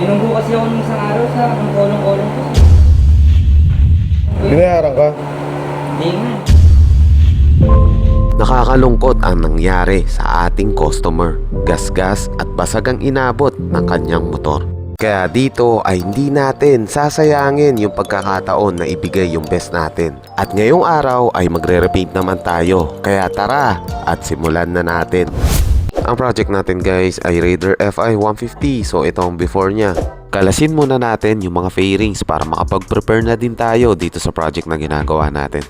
Binunggo kasi ako nung isang araw sa anong kolong-kolong ko. Binayaran ka? Hindi nga. Nakakalungkot ang nangyari sa ating customer. Gasgas at basag ang inabot ng kanyang motor. Kaya dito ay hindi natin sasayangin yung pagkakataon na ibigay yung best natin. At ngayong araw ay magre-repaint naman tayo. Kaya tara at simulan na natin. Ang project natin guys ay Raider FI 150. So ito ang before niya. Kalasin muna natin yung mga fairings para makapag-prepare na din tayo dito sa project na ginagawa natin.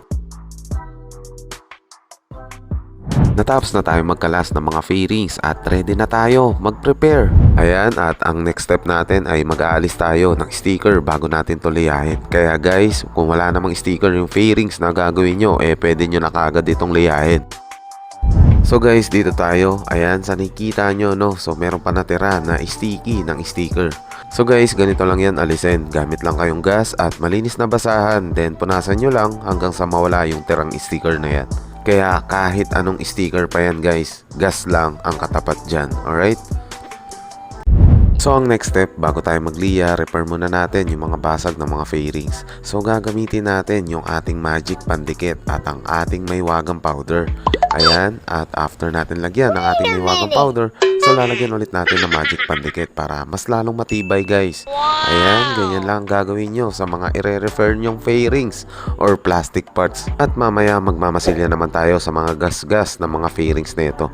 Natapos na tayo magkalas ng mga fairings at ready na tayo mag-prepare. Ayan, at ang next step natin ay mag-aalis tayo ng sticker bago natin to liyahin. Kaya guys, kung wala namang sticker yung fairings na gagawin nyo, pwede nyo na kagad itong liyahin. So guys, dito tayo. Ayan, sa nakikita nyo, no? So meron pa natira na sticky ng sticker. So guys, ganito lang yan alisin. Gamit lang kayong gas at malinis na basahan. Then punasan nyo lang hanggang sa mawala yung tirang sticker na yan. Kaya kahit anong sticker pa yan guys, gas lang ang katapat dyan. Alright? So ang next step, bago tayo magliya, repair muna natin yung mga basag ng mga fairings. So gagamitin natin yung ating magic pandikit at ang ating maywagang powder. Ayan, at after natin lagyan ng ating maywagang powder, so lalagyan ulit natin ng magic pandikit para mas lalong matibay guys. Ayan, ganyan lang gagawin nyo sa mga ire-refer nyong fairings or plastic parts. At mamaya magmamasilya naman tayo sa mga gas-gas ng mga fairings na ito.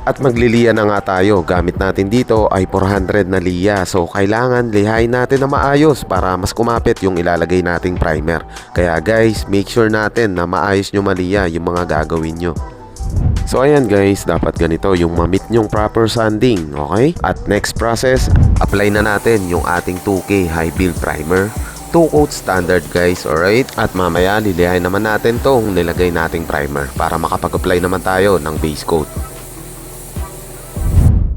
At magliliya na nga tayo. Gamit natin dito ay 400 na liya. So kailangan lihain natin na maayos para mas kumapit yung ilalagay nating primer. Kaya guys, make sure natin na maayos nyo maliya yung mga gagawin nyo. So ayan guys, dapat ganito yung mamit nyong proper sanding, okay? At next process, apply na natin yung ating 2K high build primer. 2 coat standard guys, alright? At mamaya lilihain naman natin tong nilagay nating primer para makapag-apply naman tayo ng base coat.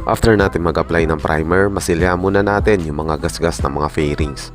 After natin mag-apply ng primer, masilya muna natin yung mga gasgas ng mga fairings.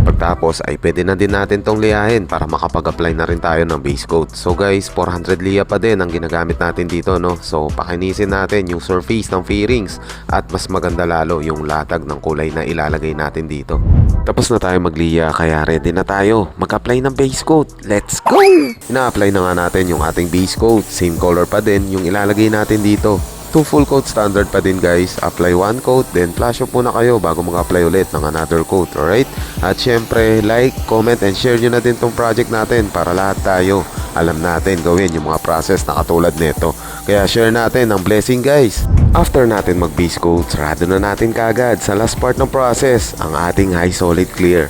Pagtapos ay pwede na din natin tong liyahin para makapag-apply na rin tayo ng base coat. So guys, 400 liya pa din ang ginagamit natin dito, no? So pakinisin natin yung surface ng fairings at mas maganda lalo yung latag ng kulay na ilalagay natin dito. Tapos na tayo magliya kaya ready na tayo mag-apply ng base coat. Let's go! Ina-apply na nga natin yung ating base coat. Same color pa din yung ilalagay natin dito. 2 full coat standard pa din guys. Apply 1 coat, then flash off muna kayo bago mag-apply ulit ng another coat, alright? At syempre, like, comment, and share nyo na din tong project natin para lahat tayo alam natin gawin yung mga process na katulad nito. Kaya share natin ang blessing guys. After natin mag-base coat, sarado na natin kagad sa last part ng process, ang ating high solid clear.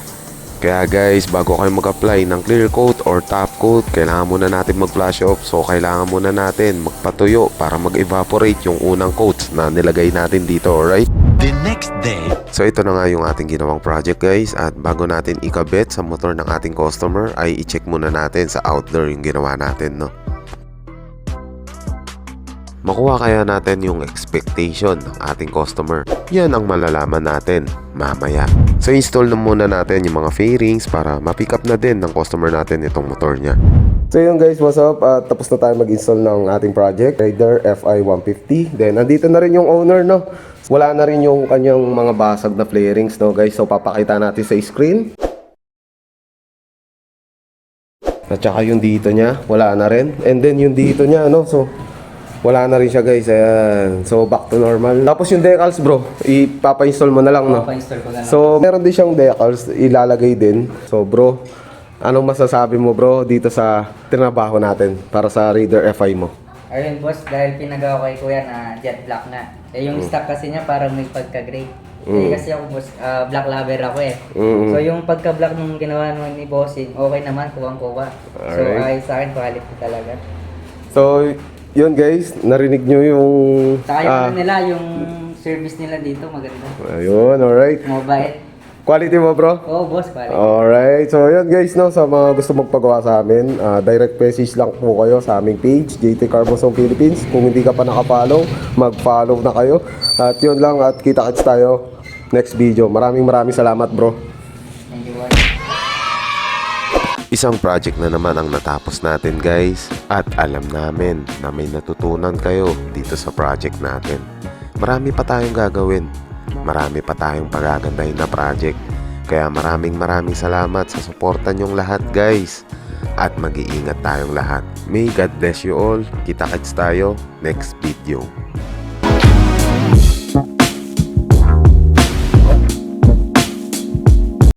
Kaya guys, bago kayo mag-apply ng clear coat or top coat, kailangan muna natin mag-flash off. So kailangan muna natin magpatuyo para mag-evaporate yung unang coats na nilagay natin dito, alright? The next day. So ito na nga yung ating ginawang project guys. At bago natin ikabit sa motor ng ating customer, ay i-check muna natin sa outdoor yung ginawa natin, no? Makuha kaya natin yung expectation ng ating customer. Yan ang malalaman natin mamaya. So install na muna natin yung mga fairings para ma-pick up na din ng customer natin itong motor niya. So yun guys, what's up? Tapos na tayo mag-install ng ating project, Raider FI 150. Then nandito na rin yung owner, no? Wala na rin yung kanyang mga basag na flarings, no guys? So papakita natin sa screen. At saka yung dito niya, wala na rin. And then yung dito niya, no? So wala na rin siya guys. Ayan. So back to normal. Tapos yung decals bro, ipapa-install mo na lang, no? Papa-install ko na lang. So meron din siyang decals, ilalagay din. So bro, anong masasabi mo bro dito sa tinabaho natin para sa Raider FI mo? Ayun boss, dahil pinagawa kay kuya na jet black na. Yung stock kasi niya parang may pagka-gray. Kasi ako boss, black lover ako eh. So yung pagka-black nung ginawa naman ni bossing, okay naman, kuwang-kuwa. So ay sa akin, quality talaga. So yun guys, narinig nyo yung... Saka yung ano nila, yung service nila dito maganda. Ayun, alright. Mobile. Quality mo bro? Oo boss, quality. Alright, so yun guys, no, sa mga gusto magpagawa sa amin, direct message lang po kayo sa aming page, JT Carbozone Philippines. Kung hindi ka pa nakapollow, mag-follow na kayo. At yun lang, at kita-kits tayo next video. Maraming salamat bro. Thank you boss. Isang project na naman ang natapos natin guys. At alam namin na may natutunan kayo dito sa project natin. Marami pa tayong gagawin. marami pa tayong pagagandahin na project. Kaya maraming salamat sa suporta nyong lahat guys. At mag-iingat tayong lahat. May God bless you all. Kita-kits tayo next video.